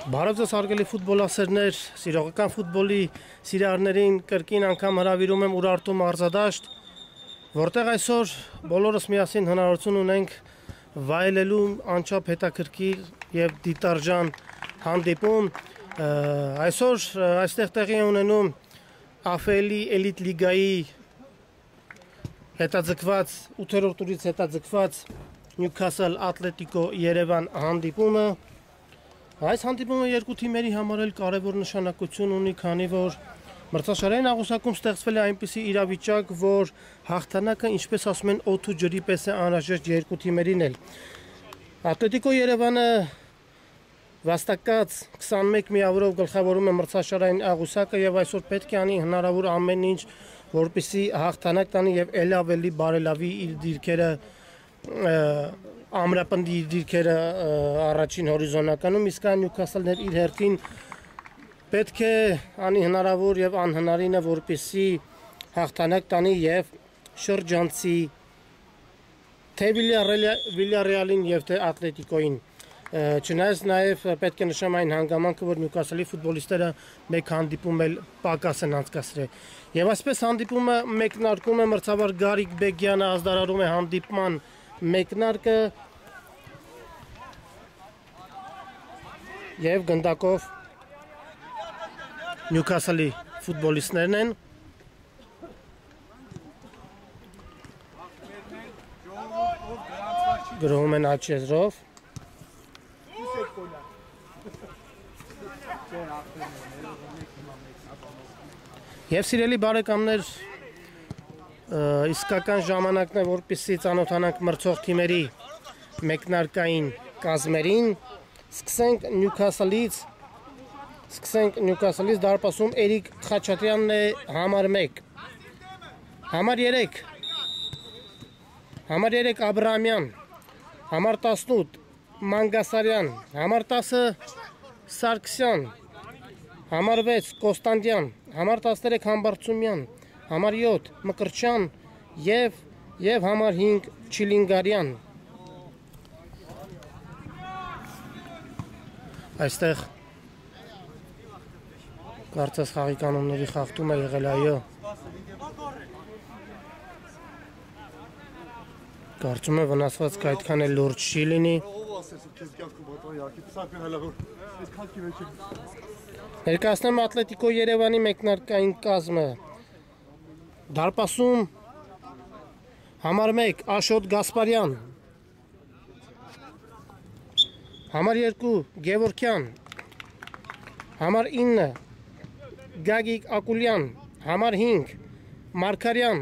Բարև ձեզ հարգելի ֆուտբոլասերներ, սիրողական ֆուտբոլի սիրահարներին կրկին անգամ հրավիրում եմ Ուրարտու մարզադաշտ, որտեղ այսօր բոլորս միասին հնարավորություն ունենք վայելելու անչափ հետաքրքիր եւ դիտարժան հանդիպում։ Այսօր այստեղ տեղի ունենում AFL-ի էլիտ լիգայի հետաձգված 8-րդ տուրից հետաձգված Newcastle Atletico Երևան հանդիպումը։ Այս հանդիպումը երկու թիմերի համար էլ կարևոր նշանակություն ունի, քանի որ մրցաշարային աղյուսակում ստեղծվել է այնպիսի իրավիճակ, որ հաղթանակը, ինչպես ասում են, օդ ու ջրի պես է անհրաժեշտ երկու թիմերին էլ։ Ատլետիկո Երևանը վաստակած 21 միավորով գլխավորում է մրցաշարային աղյուսակը եւ այսօր պետք է անի հնարավոր ամեն ինչ, որպեսզի հաղթանակ տանի եւ ել ավելի բարելավի իր դիրքերը ամրապնդի իր դիրքերը առաջին հորիզոնականում, իսկ այն Նյուքասլներ իր հերթին պետք է անի հնարավոր եւ անհնարինը, որպեսզի հաղթանակ տանի եւ շրջանցի թե Վիլյարեալին եւ թե Ատլետիկոին։ Չնայած նաեւ պետք է նշեմ այն հանգամանքը, որ Նյուքասլի ֆուտբոլիստները մեկ հանդիպում էլ պակաս են անցկացրել։ Եվ այսպես հանդիպումը մեկնարկում է մրցավար Գարիկ Բեգյանը ազդարարում է հանդիպման մեկնարկը եւ գնդակով Նյուքասլի ֆուտբոլիստներն են։ Գրում են աջ եզրով։ Եվ սիրելի բարեկամներ, իսկական ժամանակն է, որպեսզի ծանոթանանք մրցող թիմերի մեկնարկային կազմերին։ Սկսենք Նյուքասլից դարպասում Էրիկ Խաչատրյանն է համար 1, համար 3 Աբրահամյան, համար 18 Մանգասարյան, համար 10 Սարգսյան, համար 6 Կոստանդյան, համար 13 Համբարձումյան, համար 7 Մկրտչյան եւ համար 5 Չիլինգարյան։ Այստեղ կարծես խաղի կանոնների խախտում է եղել, այո։ Կարծում եմ վնասվածքը այդքան էլ լուրջ չի լինի։ Ներկայացնեմ Ատլետիկո Երևանի մեկնարկային կազմը։ Դարպասում համար 1 Աշոտ Գասպարյան, համար 2 Գևորգյան, համար 9 Գագիկ Ակուլյան, համար 5 Մարկարյան,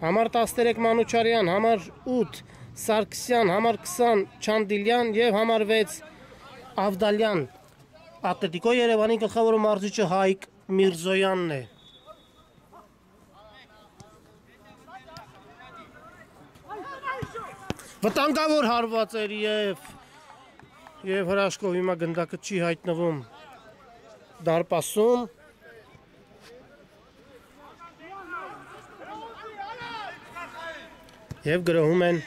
համար 13 Մանուչարյան, համար 8 Սարգսյան, համար 20 Չանդիլյան եւ համար 6 Ավդալյան։ Ատլետիկո Երևանի գլխավոր մարզիչը Հայկ Միրզոյանն է։ Վտանգավոր հարված էր եւ հրաշքով հիմա գնդակը չի հայտնվում դարպասում։ Եվ գրոհում են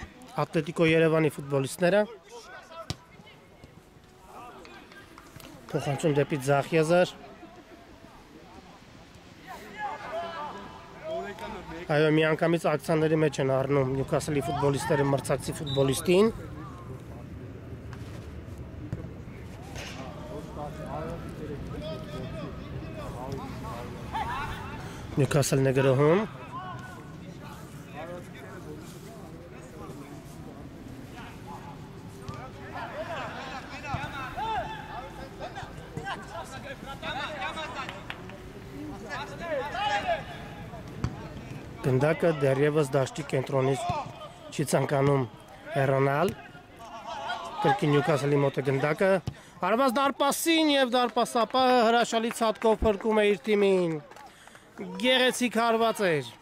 Ատլետիկո Երևանի ֆուտբոլիստները։ Փոխանցում դեպի ձախ եզր։ Այո, միանգամից ակցիաների մեջ են առնում Նյուքասլի ֆուտբոլիստները մրցակցի ֆուտբոլիստին։ Նյուքասլն է գրոհում։ Գնդակը դեռևս դաշտի կենտրոնից չի ցանկանում հեռանալ։ Կրկին Նյուքասլի մոտ է գնդակը, Հարված դարպասին և դարպասապահը հրաշալի ցատկով փրկում է իր թիմին։ Գեղեցիկ հարված էր։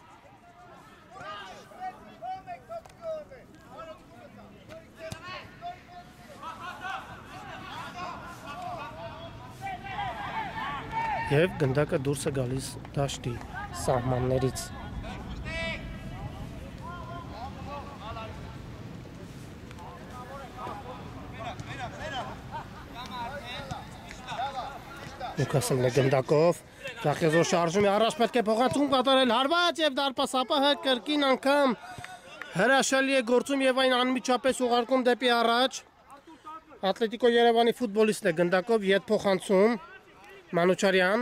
Եվ գնդակը դուրս է գալիս դաշտի սահմաններից։ Նյուքասլն է գնդակով, Գախեզոր շարժում է առաջ, պետք է փոխանցում կատարել հարված և դարպասապահը կրկին անգամ հրաշալի է գործում և այն անմիջապես ուղարկում դեպի առաջ։ Ատլետիկո Երևանի ֆուտբոլիստն է գնդակով, ետ փոխանցում Մանուչարյան,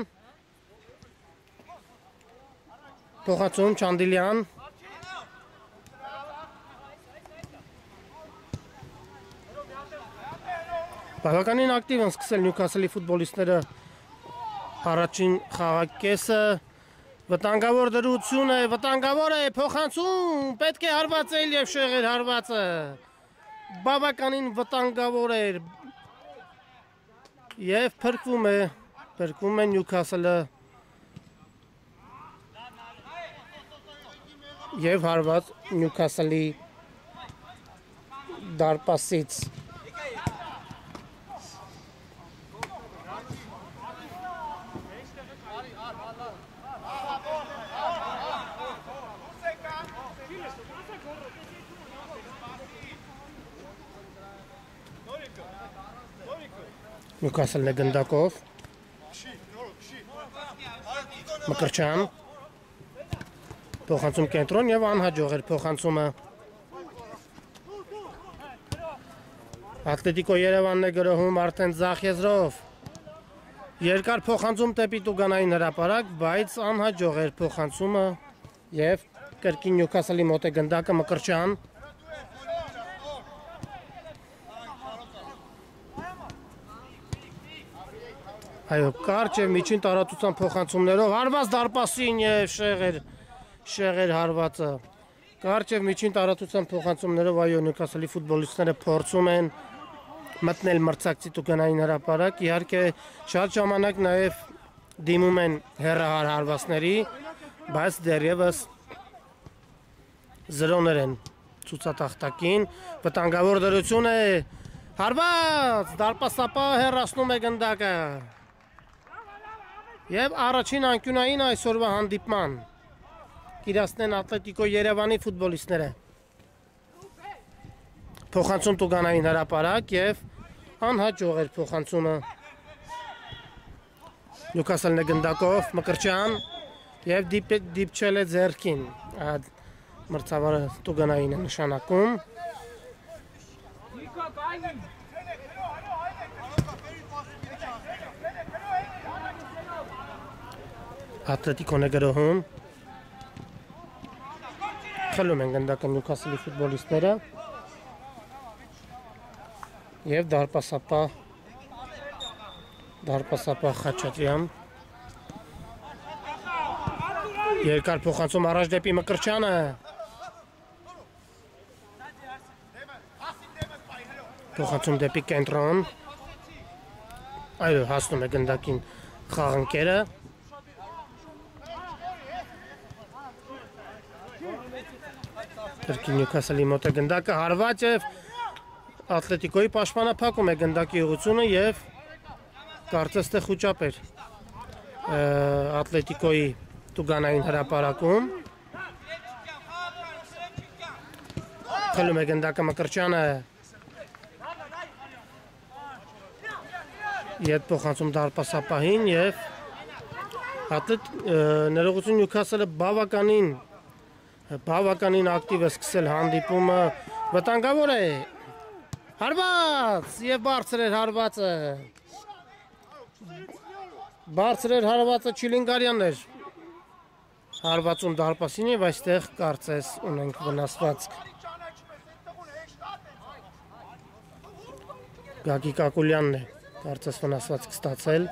փոխանցում Չանդիլյան, բավականին ակտիվ են սկսել Նյուքասլի ֆուտբոլիստները առաջին խաղակեսը, վտանգավոր դրություն է, վտանգավոր է, փոխանցում, պետք է հարվածել և շեղեր հարվածը, բավականին վտանգավոր էր և փրկվում է Նյուքասլը և հարված Նյուքասլի դարպասից։ Նյուքասլն է գնդակով, Մկրչյան, փոխանցում կենտրոն և անհաջող էր փոխանցումը։ Ատլետիկո Երևանն է գրոհում արդեն ձախ եզրով, երկար փոխանցում դեպի տուգանային հրապարակ, բայց անհաջող էր փոխանցումը և կրկին Նյուքասլի մոտ է գնդակը Մկրչյան, այո, կարճ և միջին տարածության փոխանցումներով, հարված դարպասին և շեղեր հարվածը, կարճ և միջին տարածության փոխանցումներով, այո, Նյուքասլի ֆուտբոլիստները փորձում են մտնել մրցակցի տուգանային հրապարակ, իհարկե շատ ժամանակ նաև դիմում են հեռահար հարվածների, բայց դեռևս զրոներ են ցուցատախտակին, վտանգավոր դրություն է, հարված, դարպասապահը հեռացնում է գնդակը և առաջին անկյունային այսօրվա հանդիպման կիրացնեն Ատլետիկո Երևանի ֆուտբոլիստները։ Փոխանցում տուգանային հրապարակ և անհաջող էր փոխանցումը։ Նյուքասլն է գնդակով, Մկրչյան և դիպչել է ձեռքին, մրցավարը տուգանային է նշանակում։ Ատլետիկոն է գրոհում, խլում են գնդակը Նյուքասլի ֆուտբոլիստները և դարպասապահ Խաչատրյան, երկար փոխանցում առաջ դեպի Մկրչյանը, փոխանցում դեպի կենտրոն, այո, հասնում է գնդակին խաղընկերը, կրկին Նյուքասլի մոտ է գնդակը, հարված և Ատլետիկոյի պաշտպանը փակում է գնդակի ուղղությունը և կարծես թե խուճապ էր Ատլետիկոյի տուգանային հրապարակում։ Խլում է գնդակը Մկրչյանը, ետ փոխանցում դարպասապահին և ներողություն Նյուքասլը բավականին ակտիվ է սկսել հանդիպումը, վտանգավոր է, հարված և բարձր էր հարվածը Չիլինգարյանն էր հարվածում դարպասին և այստեղ կարծես ունենք վնասվածք։ Գագիկ Ակուլյանն է կարծես վնասվածք ստացել։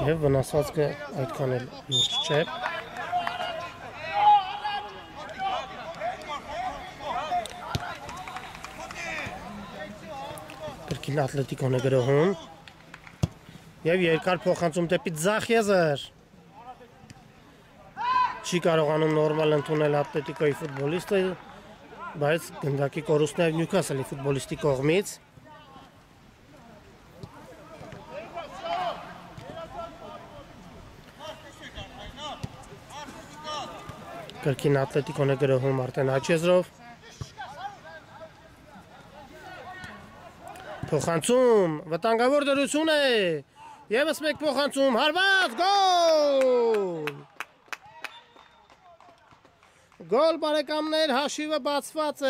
Եվ վնասվածքը այդքան էլ լուրջ չէ։ Կրկին Ատլետիկոն է գրոհում։ Եվ երկար փոխանցում դեպի ձախ եզր։ Չի կարողանում նորմալ ընդունել Ատլետիկոյի ֆուտբոլիստը, բայց գնդակի կորուստն է Նյուքասլի ֆուտբոլիստի կողմից։ Կրկին Ատլետիկոն է գրոհում արդեն աչեզրով։ Փոխանցում, վտանգավոր դրություն է։ Եվս մեկ փոխանցում, հարված, գոլ։ Գոլ բարեկամներ, հաշիվը բացված է։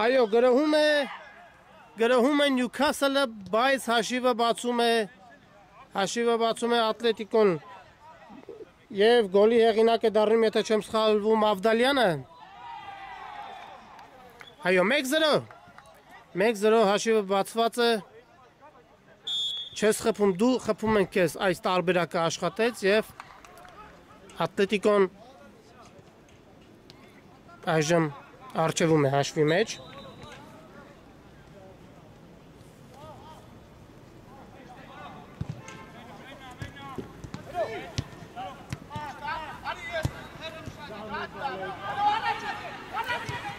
Այո, գրոհում է Նյուքասլը, բայց հաշիվը բացում է Ատլետիկոն։ Եվ գոլի հեղինակ է դառնում, եթե չեմ սխալվում, Ավդալյանը։ Այո, 1-0 հաշիվը բացված է։ Չես խփում, դու խփում են քեզ, այս տարբերակը աշխատեց եւ Ատլետիկոն այժմ արժևում է հաշվի մեջ։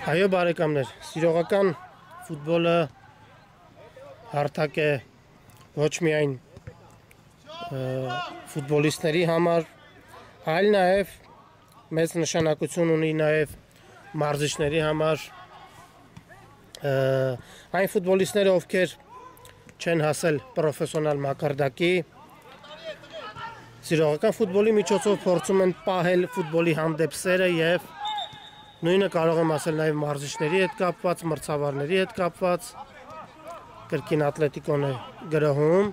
Այո բարեկամներ, սիրողական ֆուտբոլը հարթակ է ոչ միայն ֆուտբոլիստների համար, այլ նաև մեծ նշանակություն ունի նաև մարզիչների համար, այն ֆուտբոլիստները, ովքեր չեն հասել պրոֆեսիոնալ մակարդակի, սիրողական ֆուտբոլի միջոցով փորձում են պահել ֆուտբոլի հանդեպ սերը եւ նույնը կարող եմ ասել նաև մարզիչների հետ կապված, մրցավարների հետ կապված։ Կրկին Ատլետիկոն է գրոհում։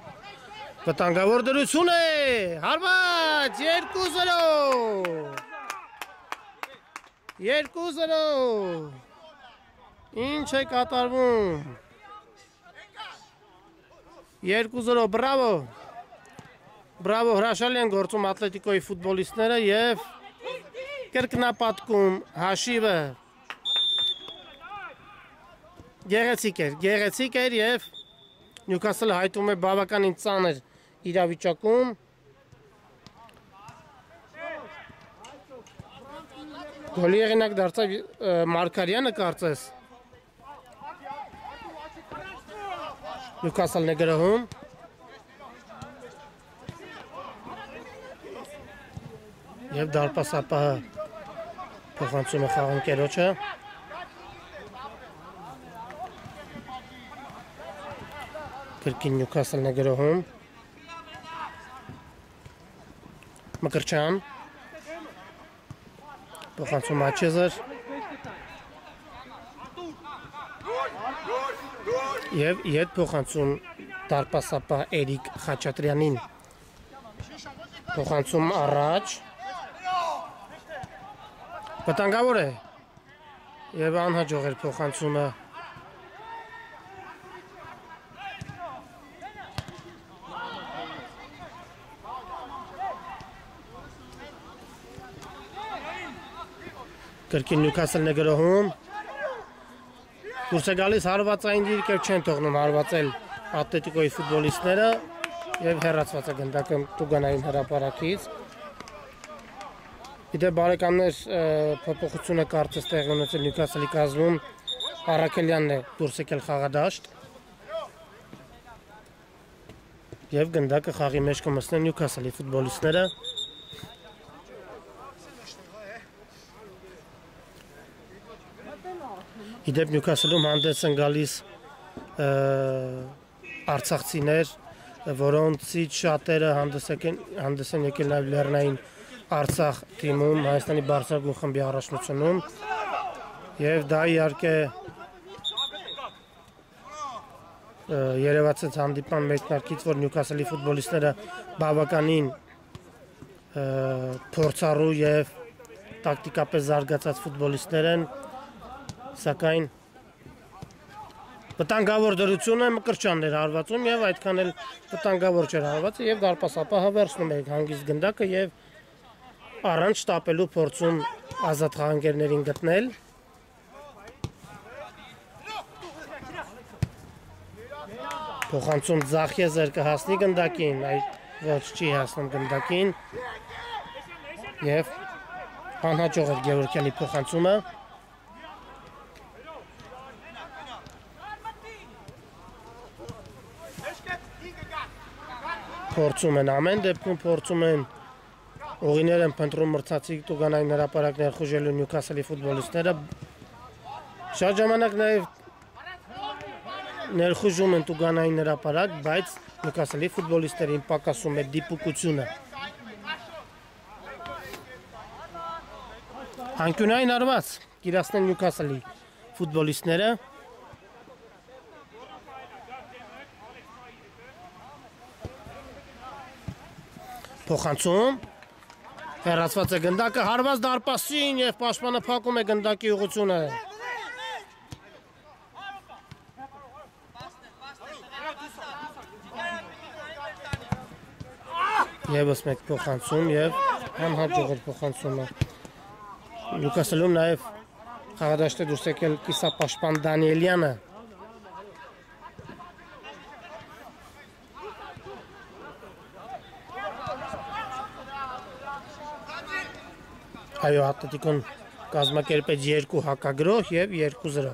Վտանգավոր դրություն է, հարված, 2-0։ Ինչ է կատարվում։ 2-0, բրավո։ Բրավո, հրաշալի են գործում Ատլետիկոյի ֆուտբոլիստները եւ կրկնապատկում հաշիվը գեղեցիկ էր եւ Նյուքասլը հայտում է բավականին ծանր իրավիճակում։ Գոլի հեղինակ դարձավ Մարգարյանը կարծես։ Նյուքասլն է գրոհում։ Եվ դարպասապահը փոխանցում է խաղընկերոջը։ Կրկին Նյուքասլն է գրոհում։ Մկրչյան փոխանցում Աչեզր եւ իդ փոխանցում դարպասապահ Էրիկ Խաչատրյանին։ Փոխանցում առաջ վտանգավոր է եւ անհաջող էր փոխանցումը։ Կրկին Նյուքասլն է գրոհում։ Դուրս է գալիս հարվածային դիրք եւ չեն թողնում հարվածել Ատլետիկոյի ֆուտբոլիստները եւ հեռացված է գնդակը Տուգանային հրապարակից։ Իդեպ բարեկամներ, փոփոխությունը կարծես տեղի ունեցել Նյուքասլի կազմում, Առաքելյանն է դուրս եկել խաղադաշտ եւ գնդակը խաղի մեջ կմտնեն Նյուքասլի ֆուտբոլիստները։ Իդեպ Նյուքասլում հանդես են գալիս արցախցիներ, որոնցից շատերը հանդես են եկել նաև Լեռնային Արցախ թիմում, Հայաստանի բարձրագույն խմբի առաջնությունում եւ դա իհարկե երևացած հանդիպման մեկնարկից, որ Նյուքասլի ֆուտբոլիստները բավականին փորձառու եւ տակտիկապես զարգացած ֆուտբոլիստներ են, սակայն Վտանգավոր դրությունը Մկրտչյանն էր հարվածում եւ այդքան էլ վտանգավոր չէր հարվածը եւ դարպասապահը վերցնում է հանգիստ գնդակը եւ առանց շտապելու փորձում ազատ խաղանկերներին գտնել փոխանցում Ձախեզեր կհասնի գնդակին այդ ոչ չի հասնում գնդակին եւ անհաջող էր Գևորգյանի փոխանցումը փորձում են ամեն դեպքում փորձում են ուղիներ են փնտրում մրցացի տուգանային հրապարակ ներխուժելու Նյուքասլի ֆուտբոլիստները շատ ժամանակ նաև ներխուժում են տուգանային հրապարակ, բայց Նյուքասլի ֆուտբոլիստերին պակասում է դիպուկությունը անկյունային հարված կիրացնեն Նյուքասլի ֆուտբոլիստները փոխանցում հեռացված է գնդակը հարված դարպասին եւ պաշտպանը փակում է գնդակի ուղղությունը եւս մեկ փոխանցում եւ անհաջող փոխանցումը Նյուքասլում նաեւ խաղադաշտը դուրս եկել կիսապաշտպան Դանիելյանը Այո, Ատլետիկոն կազմակերպեց 2 հակագրոհ եւ 2-0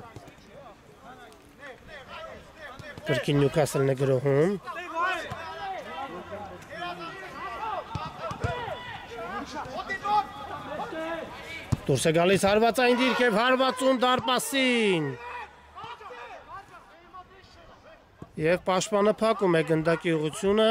Կրկին Նյուքասլն է գրոհում Դուրս է գալիս հարվածային դիրք եւ հարվածում դարպասին եւ պաշտպանը փակում է գնդակի ուղղությունը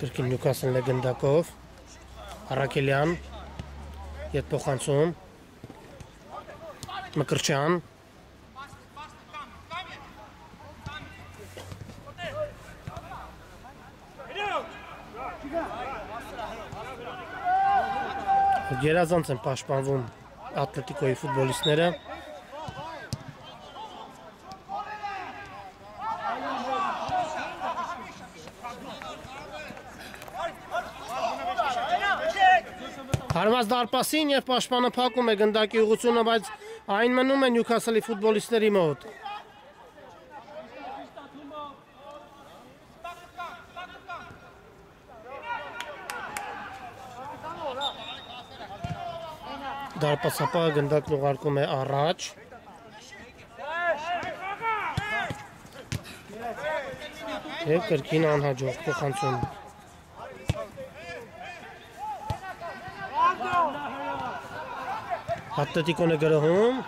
Կրկին Նյուքասլն է գնդակով Արաքելյան Ետ փոխանցում Մկրտչյան Գերազանց են պաշտպանվում Ատլետիկոյի ֆուտբոլիստները Հարված դարպասին եւ պաշտպանը փակում է գնդակի ուղղությունը, բայց այն մնում է Նյուքասլի ֆուտբոլիստների մոտ։ Դարպասապահը գնդակն ուղարկում է առաջ։ Եվ կրկին անհաջող փոխանցում։ Ատլետիկոն է գրոհում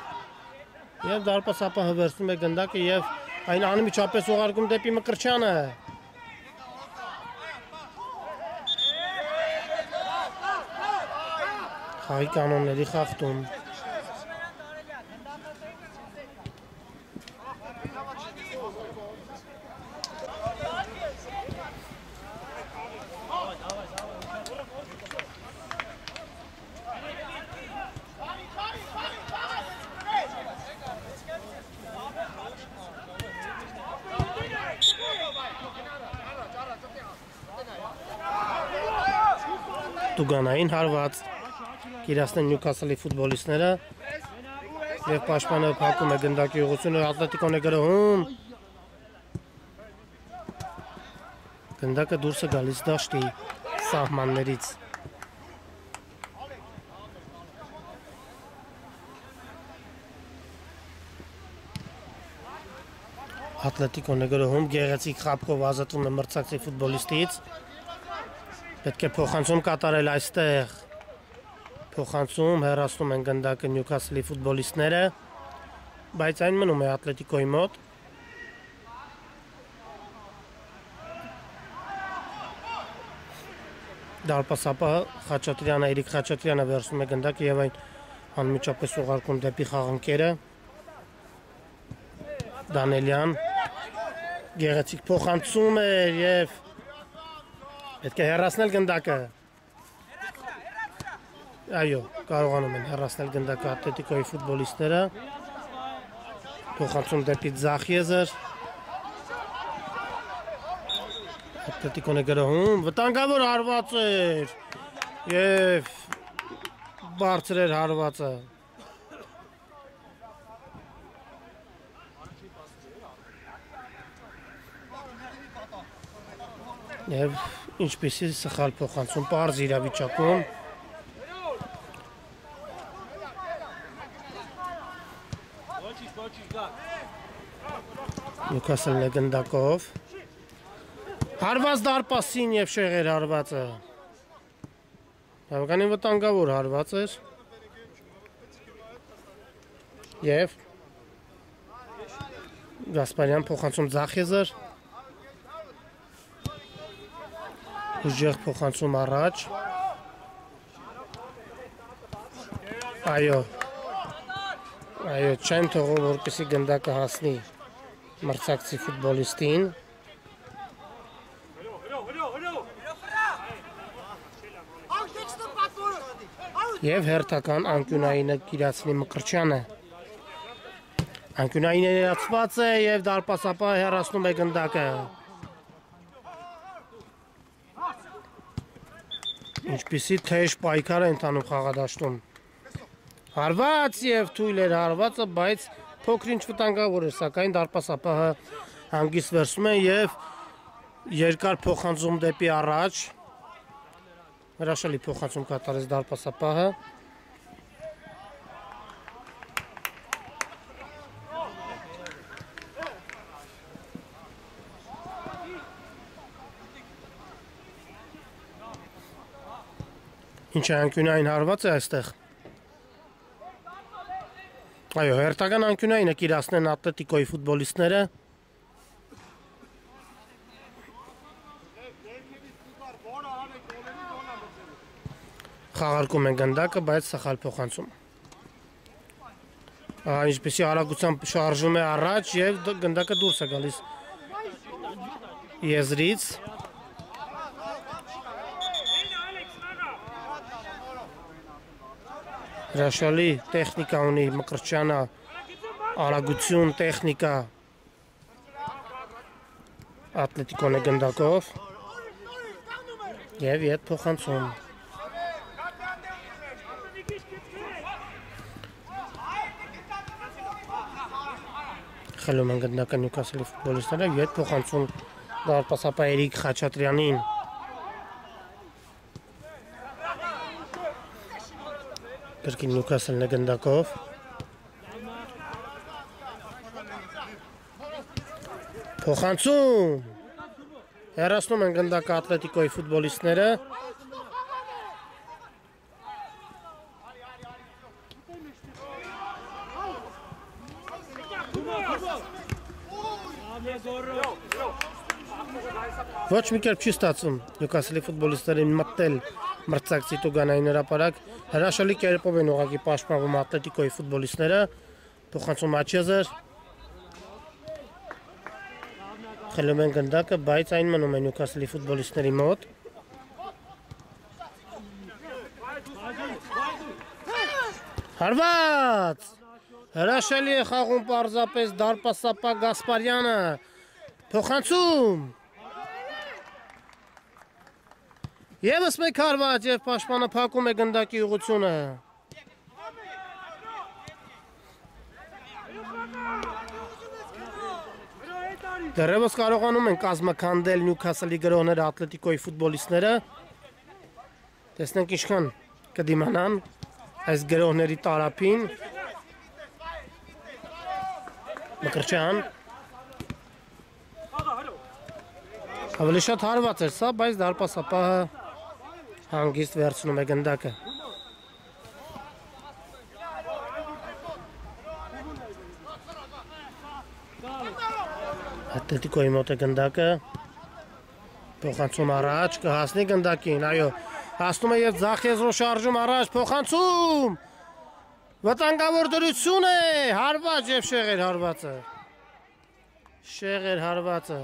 եւ դարպասապահը վերցնում է գնդակը եւ այն անմիջապես ուղարկում դեպի Մկրտչյանը։ Խաղի կանոնների խախտում։ Տուգանային հարված կիրացնեն Նյուքասլի ֆուտբոլիստները եւ պաշտպանը փակում է գնդակի ուղղությունը Ատլետիկոն է գրոհում գնդակը դուրս է գալիս դաշտի սահմաններից Ատլետիկոն է գրոհում գեղեցիկ խաբկով ազատվում է մրցակցի ֆուտբոլիստից Պետք է փոխանցում կատարել այստեղ Փոխանցում հեռացնում են գնդակը Նյուքասլի ֆուտբոլիստները բայց այն մնում է Ատլետիկոյի մոտ Դարպասապահը Խաչատրյանը Էրիկ Խաչատրյանը վերցնում է գնդակը եւ այն անմիջապես ուղարկում դեպի խաղանկերը Դանիելյան Գեղեցիկ փոխանցում է եւ պետք է հեռացնել գնդակը։ Այո, կարողանում են հեռացնել գնդակը Ատլետիկոյի ֆուտբոլիստները։ Փոխանցում դեպի ձախ եզր։ Ատլետիկոն է գրոհում, վտանգավոր հարված էր եւ բարձր էր հարվածը։ Եվ ինչպեսի սխալ փոխանցում պարզ իրավիճակում։ Նյուքասլն է գնդակով։ Հարված դարպասին եւ շեղեր հարվածը։ Բավականին վտանգավոր հարված էր։ Եվ Գասպարյան փոխանցում ձախ եզր։ Ուժեղ փոխանցում առաջ։ Այո, չեն թողում, որպեսզի գնդակը հասնի մրցակցի ֆուտբոլիստին։ Եվ հերթական անկյունայինը կիրացնի Մկրտչյանը։ Անկյունայինը ներածված է եւ դարպասապահը հեռացնում է գնդակը։ Ինչպիսի թեժ պայքար է ընթանում խաղադաշտում։ Հարված եւ թույլ էր հարվածը, բայց փոքր-ինչ վտանգավոր էր, սակայն դարպասապահը հանգիստ վերցում է եւ երկար փոխանցում դեպի առաջ։ Հրաշալի փոխանցում կատարեց դարպասապահը։ Ինչ է անկյունային հարված է այստեղ։ Այո, հերթական անկյունայինը կիրացնեն Ատլետիկոյի ֆուտբոլիստները։ Խաղարկում են գնդակը, բայց սխալ փոխանցում։ Ինչպեսի արագությամբ շարժում է առաջ եւ գնդակը դուրս է գալիս եզրից։ Հրաշալի տեխնիկա ունի Մկրտչյանը, արագություն, տեխնիկա։ Ատլետիկոն է գնդակով եւ ետ փոխանցում։ Խելում են գնդակը Նյուքասլի ֆուտբոլիստները, ետ փոխանցում դարպասապահ Էրիկ Խաչատրյանին։ Կրկին Նյուքասլն է գնդակով։ Փոխանցում։ Հեռացնում են գնդակը Ատլետիկոյի ֆուտբոլիստները։ Ոչ մի կերպ չի ստացվում Նյուքասլի ֆուտբոլիստերին մտնել մրցակցի տուգանային հրապարակ։ Հրաշալի կերպով են ուղղակի պաշտպանվում Ատլետիկոյի ֆուտբոլիստները։ Փոխանցում աչեզր։ Խելում են գնդակը, բայց այն մնում է Նյուքասլի ֆուտբոլիստների մոտ։ Հարված։ Հրաշալի է խաղում պարզապես դարպասապահ Գասպարյանը։ Փոխանցում։ Եվս մեկ հարված եւ պաշտպանը փակում է գնդակի ուղղությունը։ Դեռևս կարողանում են կազմաքանդել Նյուքասլի գրողները Ատլետիկոյի ֆուտբոլիստները։ Տեսնենք ինչքան կդիմանան այս գրողների տարափին։ Մկրտչյան։ Ավելի շատ հարված էր սա, բայց դարպասապահը հանգիստ վերցնում է գնդակը։ Ատլետիկոյի մոտ է գնդակը։ Փոխանցում առաջ, կհասնի գնդակին, այո։ Հասնում է եւ ձախ եզրով շարժում առաջ, փոխանցում։ Վտանգավոր դրություն է, հարված եւ շեղեր հարվածը։ Շեղեր հարվածը։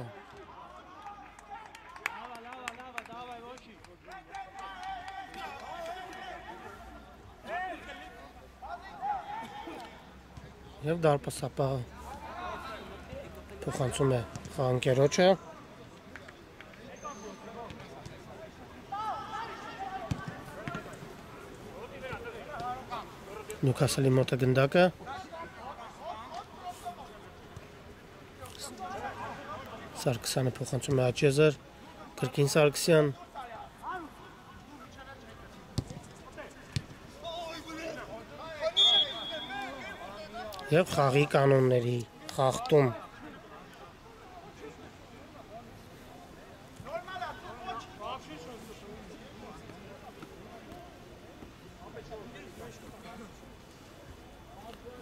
Եվ դարպասապահը փոխանցում է խաղանկերոջը։ Նյուքասլի մոտ է գնդակը։ Սարգսյանը փոխանցում է Աչեզեր, Կրկին Սարգսյան։ Եվ խաղի կանոնների խախտում։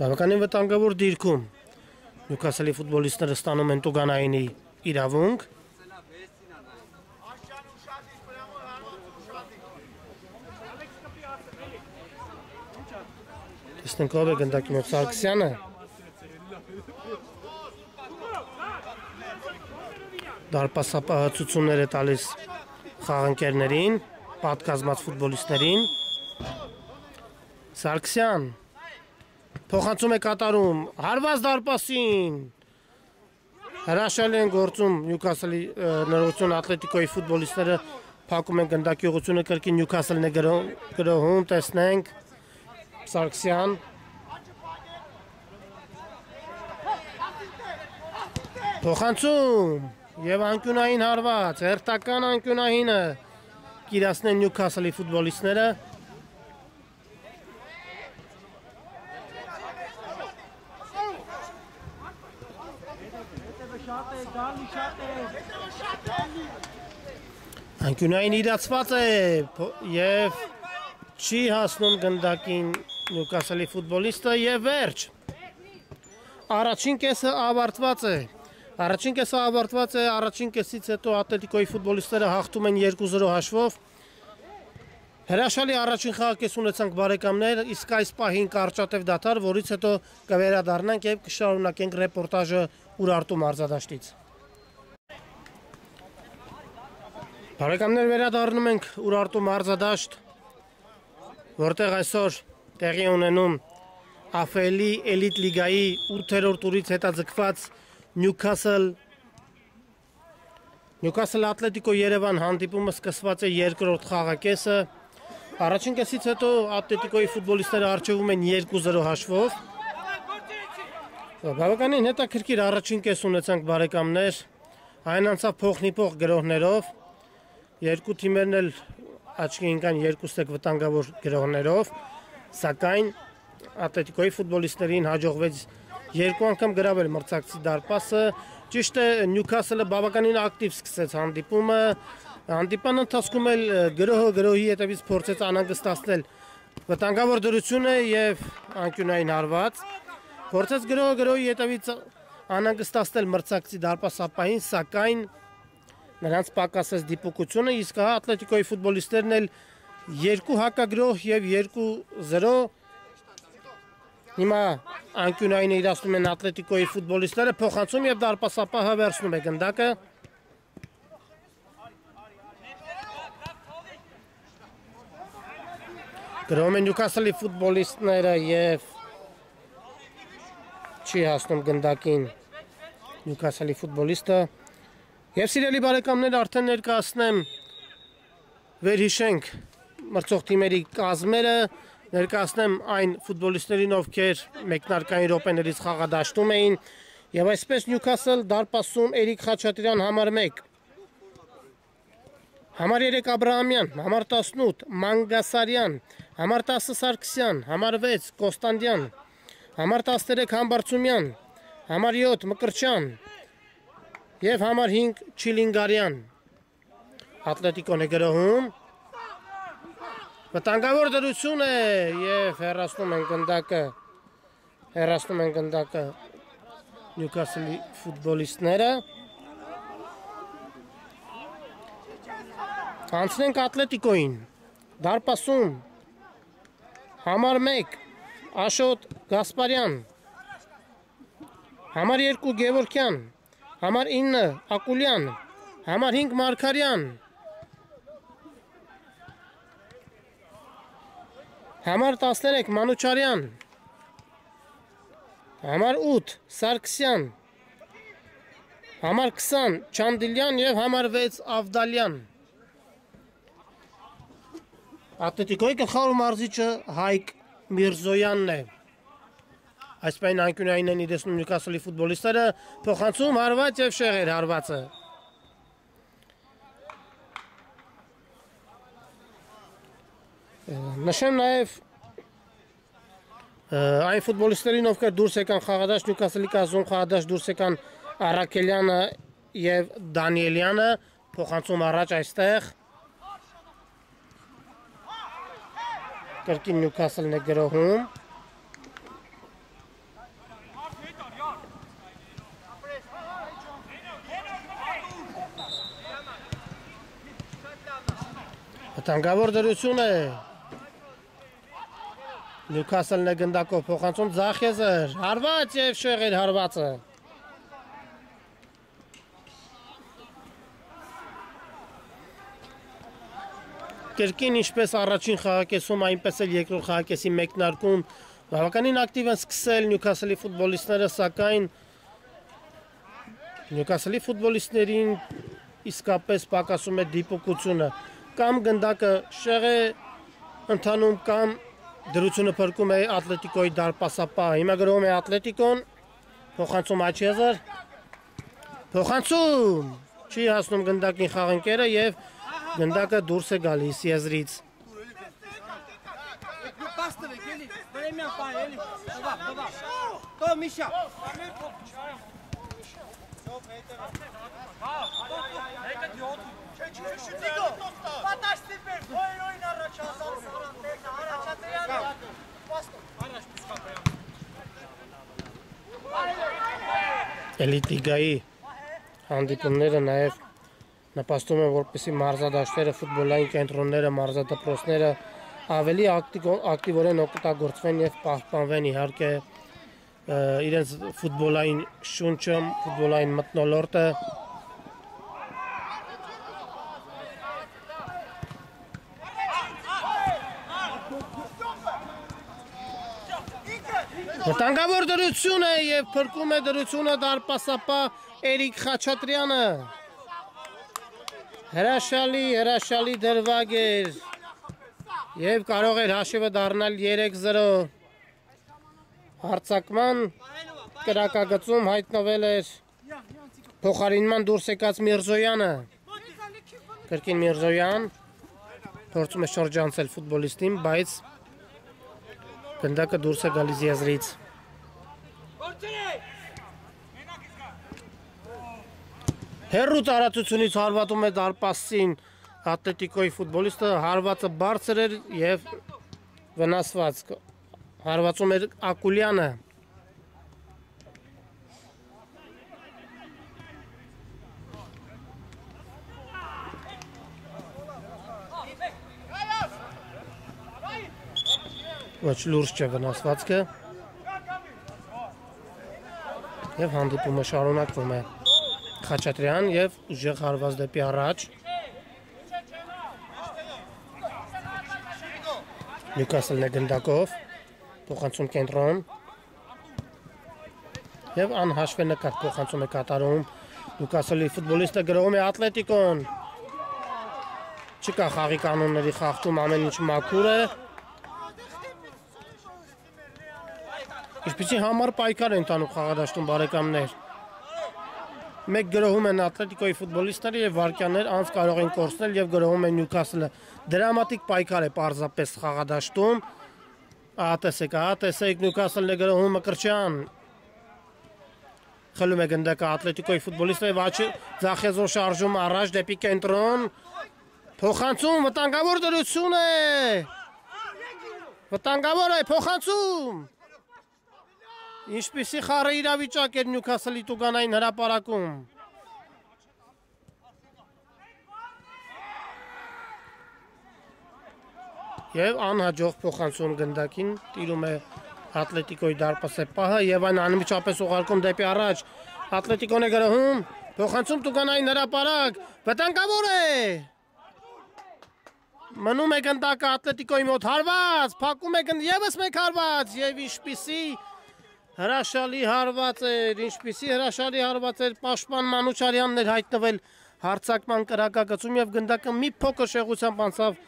Բավականին վտանգավոր դիրքում Նյուքասլի ֆուտբոլիստները ստանում են տուգանայինի իրավունք։ Տեսնենք ով է գնդակի մոտ Սարգսյանը։ Դարպասապահը ցուցումներ է տալիս խաղանկերներին, պատկազմած ֆուտբոլիստներին։ Սարգսյան փոխանցում է կատարում, հարված դարպասին։ Հրաշալի են գործում Նյուքասլի նորություն Ատլետիկոյի ֆուտբոլիստները փակում են գնդակի ուղղությունը, կրկին Նյուքասլն է գրոհում, տեսնենք Սարգսյան փոխանցում եւ անկյունային հարված, հերթական անկյունայինը կիրացնեն Նյուքասլի ֆուտբոլիստները։ Անկյունային իրացված է եւ չի հասնում գնդակին Նյուքասլի ֆուտբոլիստը եւ վերջ։ Առաջին կեսը ավարտված է։ Առաջին կեսից հետո Ատլետիկոյի ֆուտբոլիստները հաղթում են 2-0 հաշվով։ Հրաշալի առաջին խաղակես ունեցանք բարեկամներ, իսկ այս պահին կարճատև դադար, որից հետո կվերադառնանք եւ կշարունակենք ռեպորտաժը Ուրարտու մարզադաշտից։ Բարեկամներ, վերադառնում ենք Ուրարտու մարզադաշտ, որտեղ այսօր տեղի ունենում AFL-ի էլիտ լիգայի 8-րդ տուրից հետաձգված Նյուքասլ Ատլետիկո Երևան հանդիպումը սկսված է երկրորդ խաղակեսը։ Առաջին կեսից հետո Ատլետիկոյի ֆուտբոլիստները առջևում են 2-0 հաշվով։ Բավականին հետաքրքիր առաջին կես ունեցանք բարեկամներ, այն անցավ փոխնիփոխ գրոհներով, երկու թիմերն էլ աչքի ընկան երկուստեք վտանգավոր գրոհներով, սակայն Ատլետիկոյի ֆուտբոլիստերին հաջողվեց երկու անգամ գրավել մրցակցի դարպասը։ Ճիշտ է, Նյուքասլը բավականին ակտիվ սկսեց հանդիպումը։ Հանդիպան ընթացքում էլ գրոհի հետևից փորձեց անհանգստացնել վտանգավոր դրությունը եւ անկյունային հարված։ Փորձեց գրոհի հետևից անհանգստացնել մրցակցի դարպասապահին, սակայն նրանց պակասեց դիպուկությունը, իսկ հա Ատլետիկոյի ֆուտբոլիստերն էլ երկու հակագրոհ եւ 2-0 հիմա անկյունային իրացնում են Ատլետիկոյի ֆուտբոլիստները, փոխանցում եւ դարպասապահը վերցնում է գնդակը։ Գրոհում են Նյուքասլի ֆուտբոլիստները եւ չի հասնում գնդակին Նյուքասլի ֆուտբոլիստը։ Եվ սիրելի բարեկամներ, արդեն ներկայացնեմ վերհիշենք մրցող թիմերի կազմերը, ներկայացնեմ այն ֆուտբոլիստերին, ովքեր մեկնարկային րոպեներից խաղադաշտում էին, եւ այսպես Նյուքասլ դարպասում Էրիկ Խաչատրյան համար 1, համար 3 Աբրահամյան, համար 18 Մանգասարյան, համար 10 Սարգսյան, համար 6 Կոստանդյան, համար 13 Համբարձումյան, համար 7 Մկրտչյան եւ համար 5 Չիլինգարյան։ Ատլետիկոն է գրոհում, վտանգավոր դրություն է եւ հեռացնում են գնդակը Նյուքասլի ֆուտբոլիստները։ Անցնենք Ատլետիկոին, դարպասում համար 1 Աշոտ Գասպարյան, համար 2 Գևորգյան, Համար 9 Ակուլյան, համար 5 Մարգարյան, համար 13 Մանուչարյան, համար 8 Սարգսյան, համար 20 Չանդիլյան և համար 6 Ավդալյան։ Ատլետիկոյի գլխավոր մարզիչը Հայկ Միրզոյանն է։ Այսպայն անկյունային են իրեցնում Նյուքասլի ֆուտբոլիստները, փոխանցում հարված և շեղեր հարվածը։ Նշեմ նաև այն ֆուտբոլիստերին, ովքեր դուրս եկան խաղադաշտ, Նյուքասլի կազմում խաղադաշտ դուրս եկան Արաքելյանը և Դանիելյանը, փոխանցում առաջ այստեղ։ Կրկին Նյուքասլն է գրոհում։ Վտանգավոր դրություն է։ Նյուքասլն է գնդակով փոխանցում Ձախեզր, հարված և շեղեր հարվածը։ Կրկին ինչպես առաջին խաղակեսում, այնպես էլ երկրորդ խաղակեսի մեկնարկում բավականին ակտիվ են սկսել Նյուքասլի ֆուտբոլիստները, սակայն Նյուքասլի ֆուտբոլիստներին իսկապես պակասում է դիպուկությունը, կամ գնդակը շեղ է ընթանում, կամ դրությունը փրկում է Ատլետիկոյի դարպասապահը։ Հիմա գրոհում է Ատլետիկոն, փոխանցում Աչեզր, փոխանցում, չի հասնում գնդակին խաղընկերը և գնդակը դուրս է գալիս եզրից։ Էլիտ լիգայի հանդիպումները նաև նպաստում են, որպեսզի մարզադաշտերը, ֆուտբոլային կենտրոնները, մարզադպրոցները ավելի ակտիվորեն օգտագործվեն և պահպանվեն իհարկե իրենց ֆուտբոլային շունչը, ֆուտբոլային մթնոլորտը։ Վտանգավոր դրություն է և փրկում է դրությունը դարպասապահ Էրիկ Խաչատրյանը։ Հրաշալի դրվագ էր և կարող էր հաշիվը դառնալ 3-0։ Հարձակման կրակագծում հայտնվել էր փոխարինման դուրս եկած Միրզոյանը։ Կրկին Միրզոյան փորձում է շրջանցել ֆուտբոլիստին, բայց գնդակը դուրս է գալիս եզրից։ Հեռու տարածությունից հարվածում է դարպասին Ատլետիկոյի ֆուտբոլիստը, հարվածը բարձր էր և վնասված։ Հարվածում էր Ակուլյանը։ Ոչ լուրջ չէ վնասվածքը և հանդիպումը շարունակվում է։ Խաչատրյան և ուժեղ հարված դեպի առաջ։ Նյուքասլն է գնդակով, փոխանցում կենտրոն և անհաշվ է նկատ փոխանցում է կատարում Նյուքասլի ֆուտբոլիստը, գրոհում է Ատլետիկոն։ Չկա խաղի կանոնների խախտում, ամեն ինչ մաքուր է։ Ինչպիսի համար պայքար են տանում խաղադաշտում բարեկամներ։ Մեկ գրոհում են Ատլետիկոյի ֆուտբոլիստները և վարկյաններ անց կարող են կորցնել և գրոհում են Նյուքասլը։ Դրամատիկ պայքար է պարզապես խաղադաշտում։ Տեսեք, Նյուքասլն է գրոհում Մկրտչյան։ Խլում է գնդակը Ատլետիկոյի ֆուտբոլիստը և Ձախեզոր շարժում առաջ դեպի կենտրոն։ Փոխանցում, վտանգավոր դրություն է։ Վտանգավոր է, փոխանցում։ Ինչպիսի խառը իրավիճակ էր Նյուքասլի տուգանային հրապարակում։ Եվ անհաջող փոխանցում գնդակին տիրում է Ատլետիկոյի դարպասապահը և այն անմիջապես ուղարկում դեպի առաջ Ատլետիկոն է գրոհում, փոխանցում Տուկանային հրապարակ, վտանգավոր է։ Մնում է գնդակը Ատլետիկոյի մոտ հարված, փակում է ևս մեկ հարված եւ ինչպիսի հրաշալի հարված էր, պաշտպան Մանուչարյանն էր հայտնվել հարցակման կրակագծում եւ գնդակը մի փոքր շեղությամբ անցավ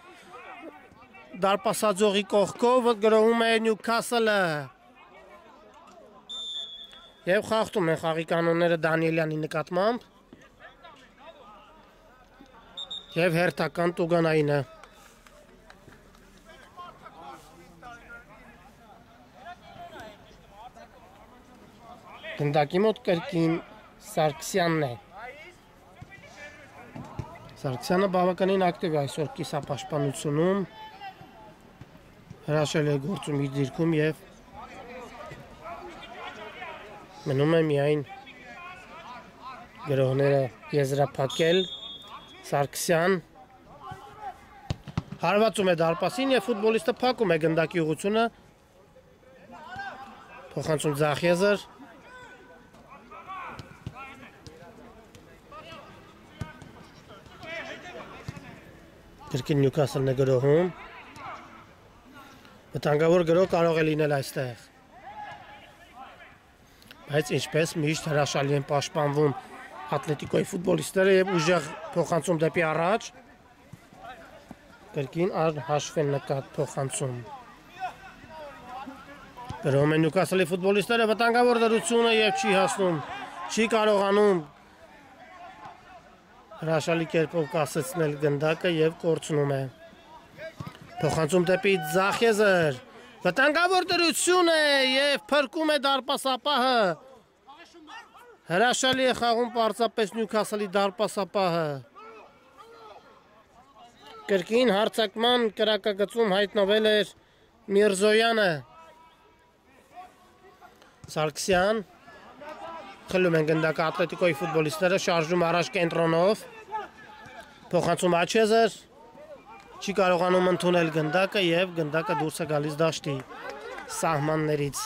դարպասաձողի կողքով, գրոհում է Նյուքասլը։ Եվ խախտում են խաղի կանոնները Դանիելյանի նկատմամբ եւ հերթական Տուգանայինը։ Գնդակի մոտ կրկին Սարգսյանն է։ Սարգսյանը բավականին ակտիվ է այսօր կիսապաշտպանությունում, հրաշալի է գործում իր դիրքում եւ մնում է միայն գրողները եզրափակել։ Սարգսյան հարվածում է դարպասին եւ ֆուտբոլիստը փակում է գնդակի ուղղությունը, փոխանցում Ձախեզր, կրկին Նյուքասլն է գրոհում, վտանգավոր գրող կարող է լինել այստեղ, բայց ինչպես միշտ հրաշալի են պաշտպանվում Ատլետիկոյի ֆուտբոլիստները եւ ուժեղ փոխանցում դեպի առաջ, կրկին հաշվեն նկատ փոխանցում։ Գրոհում են Նյուքասլի ֆուտբոլիստները, վտանգավոր դրությունը եւ չի հասնում, չի կարողանում հրաշալի կերպով կասեցնել գնդակը եւ կորցնում է։ Փոխանցում դեպի Ձախեզր, վտանգավոր դրություն է եւ փրկում է դարպասապահը։ Հրաշալի է խաղում պարզապես Նյուքասլի դարպասապահը։ Կրկին հարցակման կրակագծում հայտնվել էր Միրզոյանը։ Սարգսյան խլում են գնդակը Ատլետիկոյի ֆուտբոլիստները, շարժում առաջ կենտրոնով, փոխանցում Աչեզր, չի կարողանում ընդունել գնդակը եւ գնդակը դուրս է գալիս դաշտի սահմաններից։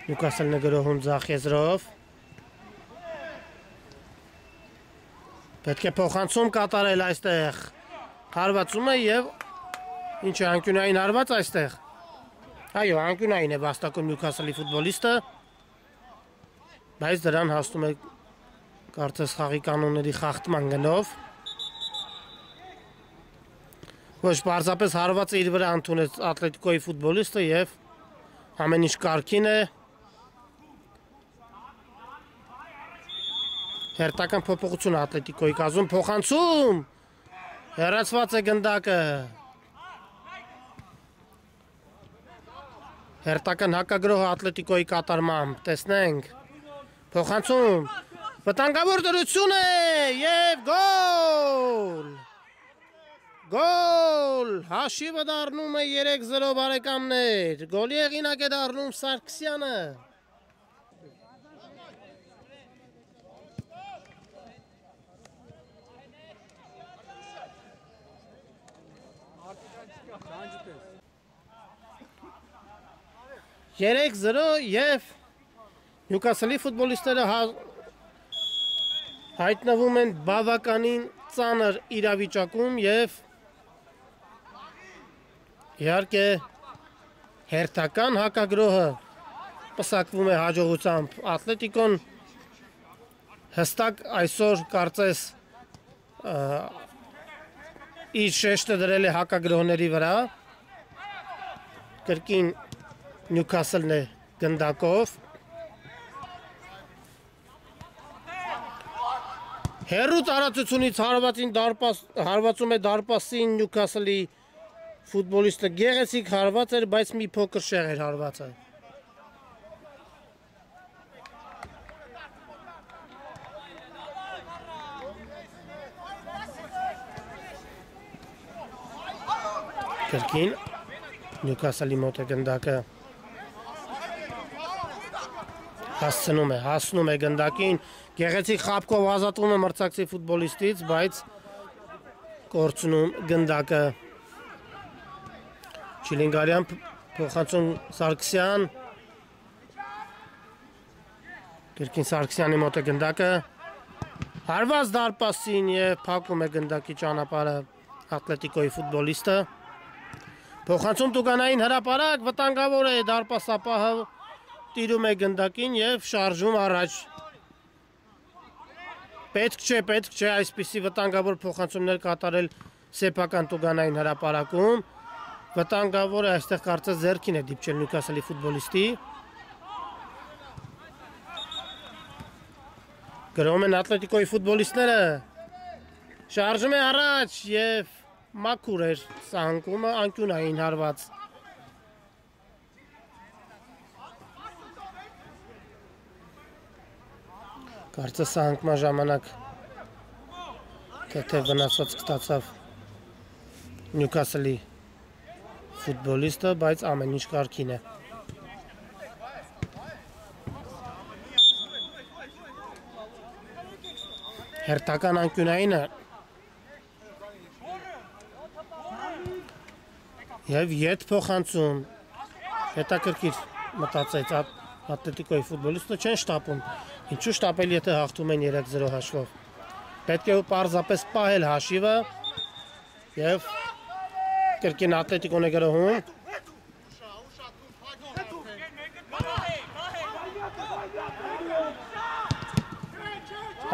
Նյուքասլն է գրոհում Ձախեզրով, պետք է փոխանցում կատարել այստեղ, հարվածում է եւ ինչ է անկյունային հարված այստեղ։ Այո, անկյունային է վաստակում Նյուքասլի ֆուտբոլիստը, բայց դրան հասնում է կարծես խաղի կանոնների խախտման գնով։ Ոչ պարզապես հարվածը իր վրա ընդունեց Ատլետիկոյի ֆուտբոլիստը եւ ամեն ինչ կարգին է։ Հերթական փոփոխություն Ատլետիկոյի կազմում, փոխանցում, հեռացված է գնդակը։ Հերթական հակագրոհը Ատլետիկոյի կատարմամբ, տեսնենք, փոխանցում, վտանգավոր դրություն է և գոլ, գոլ, հաշիվը դառնում է 3-0 բարեկամներ, գոլի հեղինակ է դառնում Սարգսյանը։ Երեք 0 և Նյուքասլի ֆուտբոլիստները հայտնվում են բավականին ծանր իրավիճակում և իհարկե հերթական հակագրոհը պսակվում է հաջողությամբ։ Ատլետիկոն հստակ այսօր կարծես իր շեշտը դրել է հակագրոհների վրա, կրկին Նյուքասլն է գնդակով, հեռու տարածությունից հարվածում է դարպասին Նյուքասլի ֆուտբոլիստը, գեղեցիկ հարված էր, բայց մի փոքր շեղ էր հարվածը։ Կրկին Նյուքասլի մոտ է գնդակը, հասնում է գնդակին, գեղեցիկ խաբքով ազատվում է մրցակցի ֆուտբոլիստից, բայց կորցնում գնդակը։ Չիլինգարյան Փոխանցում Սարգսյան Կրկին Սարգսյանի մոտ է գնդակը հարված դարպասին եւ փակում է գնդակի ճանապարհը Ատլետիկոյի ֆուտբոլիստը Փոխանցում Տուգանային հրապարակ վտանգավոր է դարպասապահը տիրում է գնդակին եւ շարժում առաջ Պետք չէ այսպիսի վտանգավոր փոխանցումներ կատարել սեփական Տուգանային հրապարակում վտանգավոր է այստեղ կարծես ձեռքին է դիպչել Նյուքասլի ֆուտբոլիստի Գրում են Ատլետիկոյի ֆուտբոլիստները շարժում է առաջ եւ մաքուր էր սահանկումը անկյունային հարված Կարծես սահանկման ժամանակ թեթև վնասված կստացավ Նյուքասլի ֆուտբոլիստը, բայց ամեն ինչ կարգին է Հերթական անկյունայինը Եվ ետ փոխանցում հետաքրքիր մտածեց Ատլետիկոյի ֆուտբոլիստը չեն շտապում Ինչու շտապել եթե հաղթում են 3-0 հաշվով Պետք է պարզապես պահել հաշիվը Եվ կրկին Ատլետիկոն է գրոհում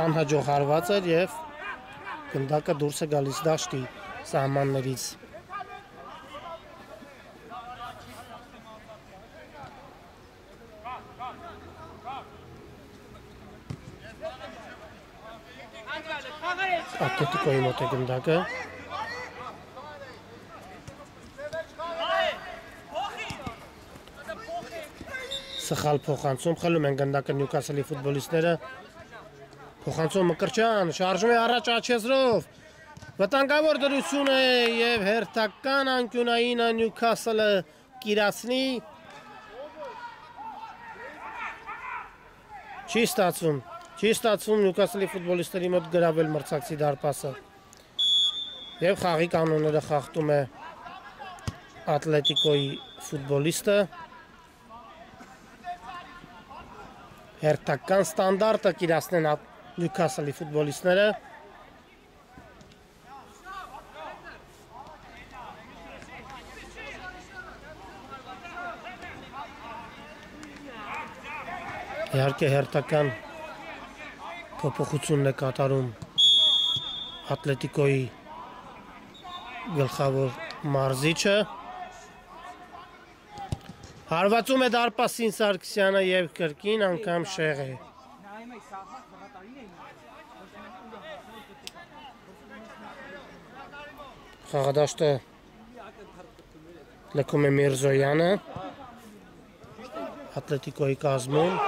Անհաջող հարված էր եւ գնդակը դուրս է գալիս դաշտի սահմաններից Ատլետիկոյի մոտ է գնդակը Սխալ փոխանցում խլում են գնդակը Նյուքասլի ֆուտբոլիստները Փոխանցում Մկրտչյան, շարժում է առաջ Աչեզրով, վտանգավոր դրություն է և հերթական անկյունայինը Նյուքասլը կիրացնի, չի ստացվում Նյուքասլի ֆուտբոլիստերի մոտ գրավել մրցակցի դարպասը և խաղի կանոնները խախտում է Ատլետիկոյի ֆուտբոլիստը, հերթական ստանդարտը կիրացնեն Նյուքասլի ֆուտբոլիստները Իհարկե հերթական փոփոխությունն է կատարում Ատլետիկոյի գլխավոր մարզիչը Հարվածում է դարպասին Սարգսյանը և կրկին անգամ շեղ է Խաղադաշտը լքում է Միրզոյանը Ատլետիկոյի կազմում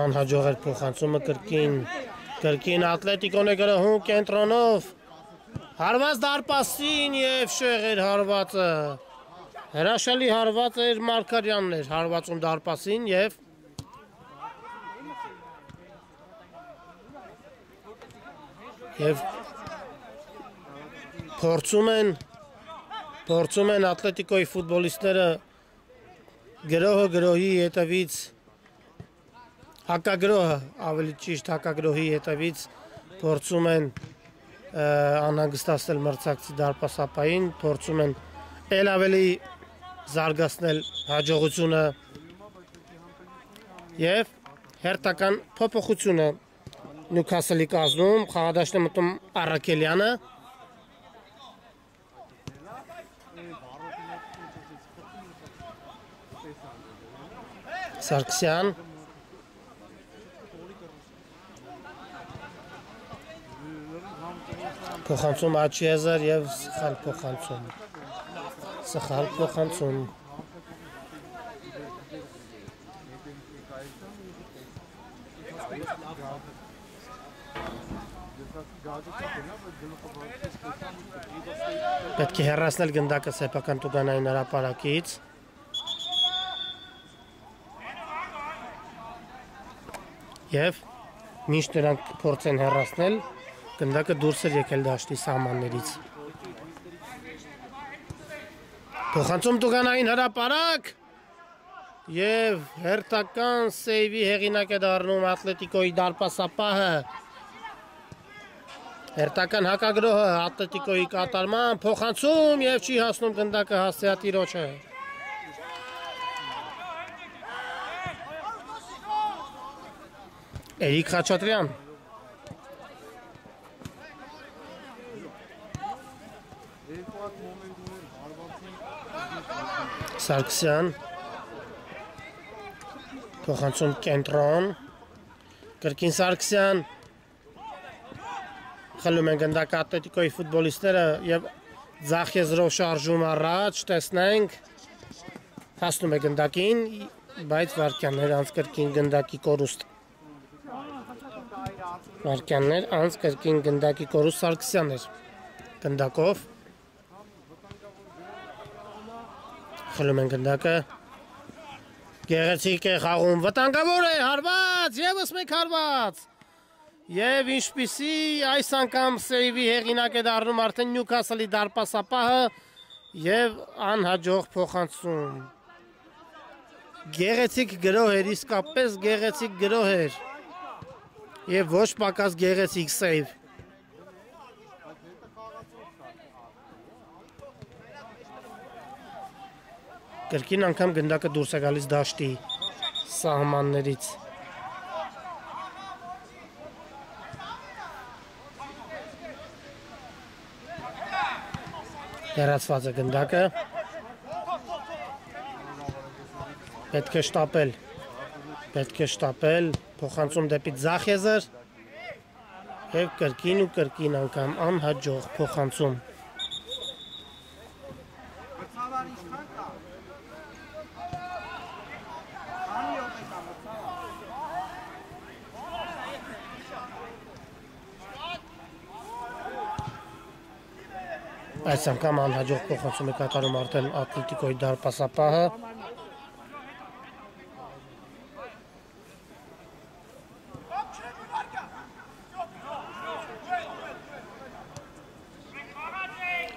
Անհաջող էր փոխանցումը կրկին Ատլետիկոն է գրոհում կենտրոնով Հարված դարպասին և շեղ էր հարվածը Հրաշալի հարված էր Մարգարյանն էր հարվածում դարպասին և փորձում են Ատլետիկոյի ֆուտբոլիստները գրոհը գրոհի հետևից հակագրոհը ավելի ճիշտ հակագրոհի հետևից փորձում են անհանգստացնել մրցակցի դարպասապային, փորձում են ել ավելի զարգացնել հաջողությունը և հերթական փոփոխությունը Նյուքասլի կազմում, խաղադաշտը մտնում Առաքելյանը Սարգսյան Փոխանցում Աչեզար և սխալ փոխանցում Պետք է հեռացնել գնդակը սեփական Տուգանային հրապարակից Եվ մինչ նրանք փորձեն հեռացնել, գնդակը դուրս էր եկել դաշտի սահմաններից Փոխանցում Տուգանային հրապարակ եւ հերթական սեյվի հեղինակ է դառնում Ատլետիկոյի դարպասապահը։ Հերթական հակագրոհը Ատլետիկոյի կատարման փոխանցում եւ չի հասնում գնդակը հասցեատիրոջը։ Էրիկ Խաչատրյան Սարգսյան փոխանցում կենտրոն կրկին Սարգսյան խլում են գնդակը Ատլետիկոյի ֆուտբոլիստները եւ ձախ եզրով շարժում առաջ տեսնենք հասնում է գնդակին բայց վարքյաններ անց կրկին գնդակի կորուստ վարքյաններ անց կրկին գնդակի կորուստ Սարգսյանն էր գնդակով խլում են գնդակը գեղեցիկ է խաղում վտանգավոր է հարված եւս մեկ հարված եւ ինչպիսի այս անգամ սեյվի հեղինակ է դառնում արդեն Նյուքասլի դարպասապահը եւ անհաջող փոխանցում գեղեցիկ գրոհ էր իսկապես գեղեցիկ գրոհ էր եւ ոչ պակաս գեղեցիկ սեյվ Կրկին անգամ գնդակը դուրս է գալիս դաշտի սահմաններից հեռացված է գնդակը պետք է շտապել փոխանցում դեպի ձախ եզր եւ կրկին ու կրկին անգամ անհաջող փոխանցում Այս անգամ անհաջող փոխանցում է կատարում արդեն Ատլետիկոյի դարպասապահը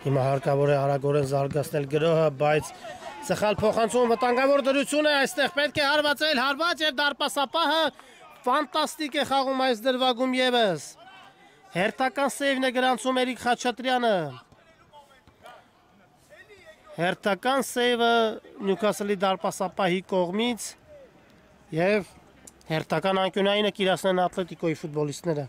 Հիմա հարկավոր է արագորեն զարգացնել գրոհը, բայց սխալ փոխանցում վտանգավոր դրություն է, այստեղ պետք է հարվածել, հարված եւ դարպասապահը ֆանտաստիկ է խաղում այս դրվագում եւս։ Հերթական սեյվն է գրանցում Էրիկ Խաչատրյանը։ Հերթական սեյվը Նյուքասլի դարպասապահի կողմից եւ հերթական անկյունայինը կիրացնեն Ատլետիկոյի ֆուտբոլիստները։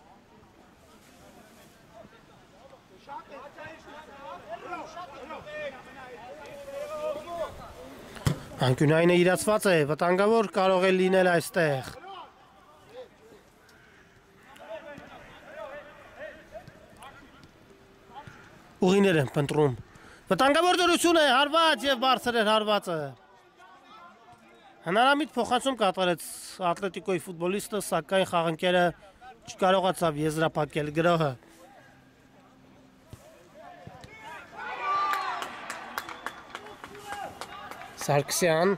Անկյունայինը իրացված է, վտանգավոր կարող է լինել այստեղ։ Ուղիներ են փնտրում։ Վտանգավոր դրություն է, հարված եւ բարձր էր հարվածը։ Հնարամիտ փոխանցում կատարեց Ատլետիկոյի ֆուտբոլիստը, սակայն խաղընկերը չկարողացավ եզրափակել գրոհը։ Սարգսյան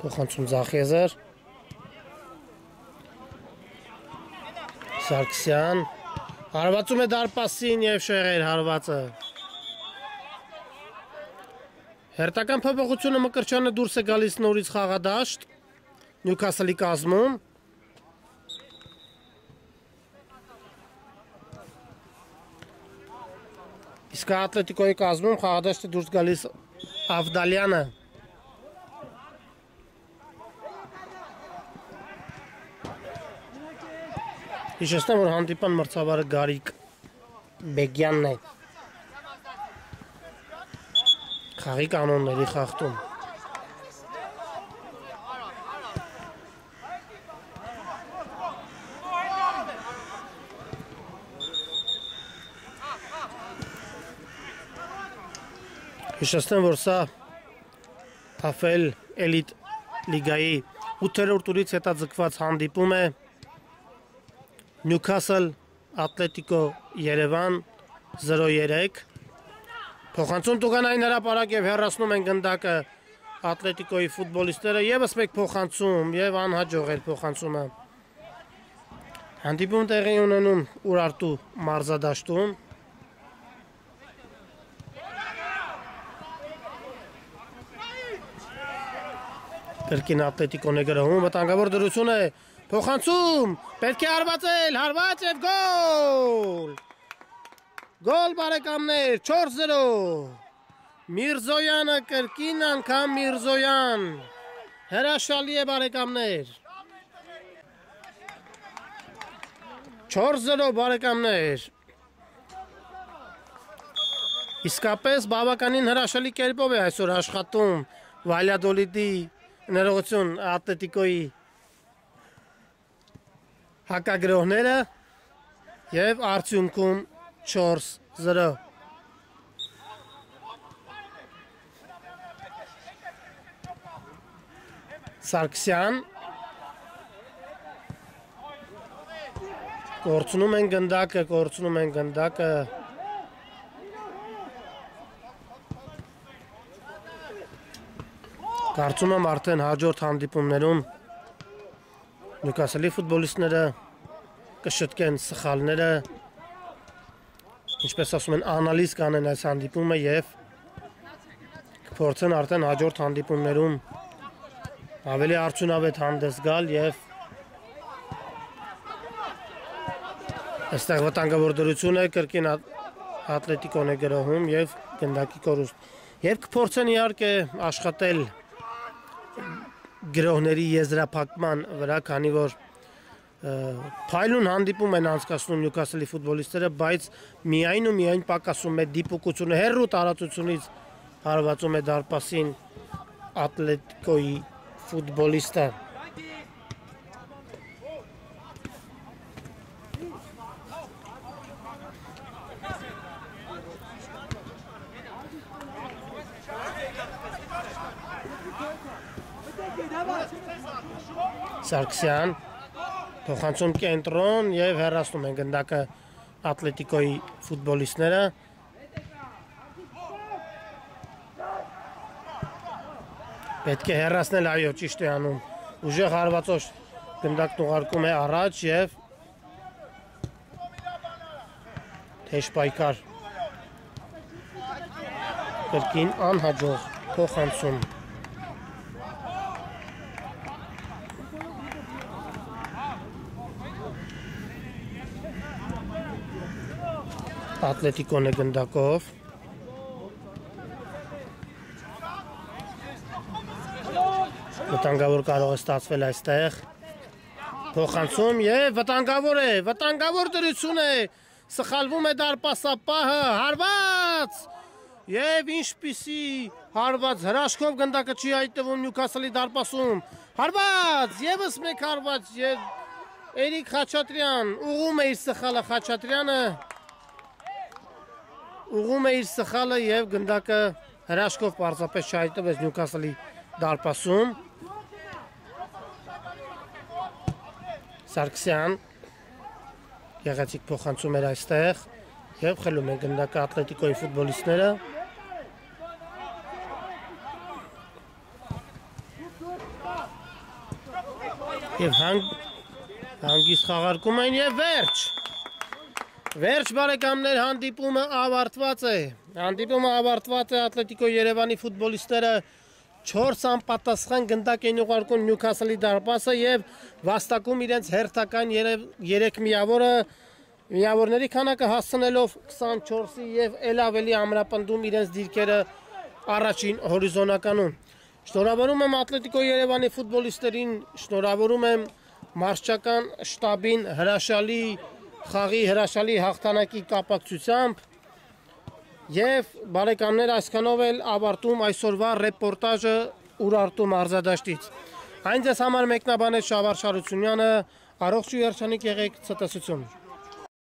փոխանցում ձախ եզր Սարգսյան հարվածում է դարպասին եւ շեղեր հարվածը Հերթական փոփոխությունը Մկրտչյանը դուրս է գալիս նորից խաղադաշտ Նյուքասլի կազմում Իսկ Ատլետիկոյի կազմում խաղադաշտը դուրս գալիս Ավդալյանը Հիշեցնեմ, որ հանդիպան մրցավարը Գարիկ Բեգյանն է Խաղի կանոնների խախտում Հիշեցնեմ, որ սա Թաֆել էլիտ լիգայի 8-րդ տուրից հետաձգված հանդիպում է Նյուքասլ Ատլետիկո Երևան 0-3 Փոխանցում Տուգանային հրապարակ եւ հեռացնում են գնդակը Ատլետիկոյի ֆուտբոլիստները եւս մեկ փոխանցում եւ անհաջող էր փոխանցումը Հանդիպում տեղի ունենում Ուրարտու մարզադաշտում։ Կրկին Ատլետիկոն է գրոհում, վտանգավոր դրություն է, փոխանցում, պետք է հարվածել, հարված և գոլ։ Գոլ բարեկամներ, 4-0։ Միրզոյանը կրկին անգամ Միրզոյան։ Հրաշալի է բարեկամներ։ 4-0 բարեկամներ։ Իսկապես բավականին հրաշալի կերպով է այսօր աշխատում Վալյադոլիդի ներողություն Ատլետիկոյի հակագրողները և արդյունքում 4-0։ Սարգսյան կորցնում են գնդակը, Կարծում եմ արդեն հաջորդ հանդիպումներում Նյուքասլի ֆուտբոլիստները կշտկեն սխալները, ինչպես ասում են, անալիզ կանեն այս հանդիպումը և կփորձեն արդեն հաջորդ հանդիպումներում ավելի արդյունավետ հանդես գալ և այստեղ վտանգավոր դրություն է, կրկին Ատլետիկոն է գրոհում և գնդակի կորուստ։ Եվ կփորձեն իհարկե աշխատել գրողների եզրափակման վրա, քանի որ փայլուն հանդիպում են անցկացնում Նյուքասլի ֆուտբոլիստները, բայց միայն ու միայն պակասում է դիպուկությունը, հեռու տարածությունից հարվածում է դարպասին Ատլետիկոյի ֆուտբոլիստը։ Սարգսյան փոխանցում կենտրոն և հեռացնում են գնդակը Ատլետիկոյի ֆուտբոլիստները։ Պետք է հեռացնել, այո, ճիշտ է անում։ Ուժեղ հարվածով գնդակն ուղարկում է առաջ և թեժ պայքար։ Կրկին անհաջող փոխանցում։ Ատլետիկոն է գնդակով։ Վտանգավոր կարող է ստացվել այստեղ։ Փոխանցում և վտանգավոր է, վտանգավոր դրություն է, սխալվում է դարպասապահը, հարված և ինչպիսի հարված, հրաշքով գնդակը չի հայտնվում Նյուքասլի դարպասում, հարված, ևս մեկ հարված և Էրիկ Խաչատրյան ուղղում է իր սխալը Խաչատրյանը, ուղղում է իր սխալը և գնդակը հրաշքով պարզապես չհայտնվեց Նյուքասլի դարպասում։ Սարգսյան գեղեցիկ փոխանցում էր այստեղ և խլում են գնդակը Ատլետիկոյի ֆուտբոլիստները։ Եվ հանգիստ խաղարկում են և վերջ։ Վերջ բարեկամներ, հանդիպումը ավարտված է։ Հանդիպումը ավարտված է, Ատլետիկոյի Երևանի ֆուտբոլիստները 4 անպատասխան գնդակ են ուղարկում Նյուքասլի դարպասը և վաստակում իրենց հերթական 3 միավորը, միավորների քանակը հասցնելով 24-ի և էլ ավելի ամրապնդում իրենց դիրքերը առաջին հորիզոնականում։ Շնորհավորում եմ Ատլետիկոյի Երևանի ֆուտբոլիստերին, շնորհավորում եմ մարզչական շտաբին հրաշալի խաղի հրաշալի հաղթանակի կապակցությամբ և բարեկամներ այսքանով էլ ավարտում այսօրվա ռեպորտաժը Ուրարտու մարզադաշտից։ Այն ձեզ համար մեկնաբանեց Շավարժ Հարությունյանը, առողջ ու երջանիկ եղեք, ցտեսություն։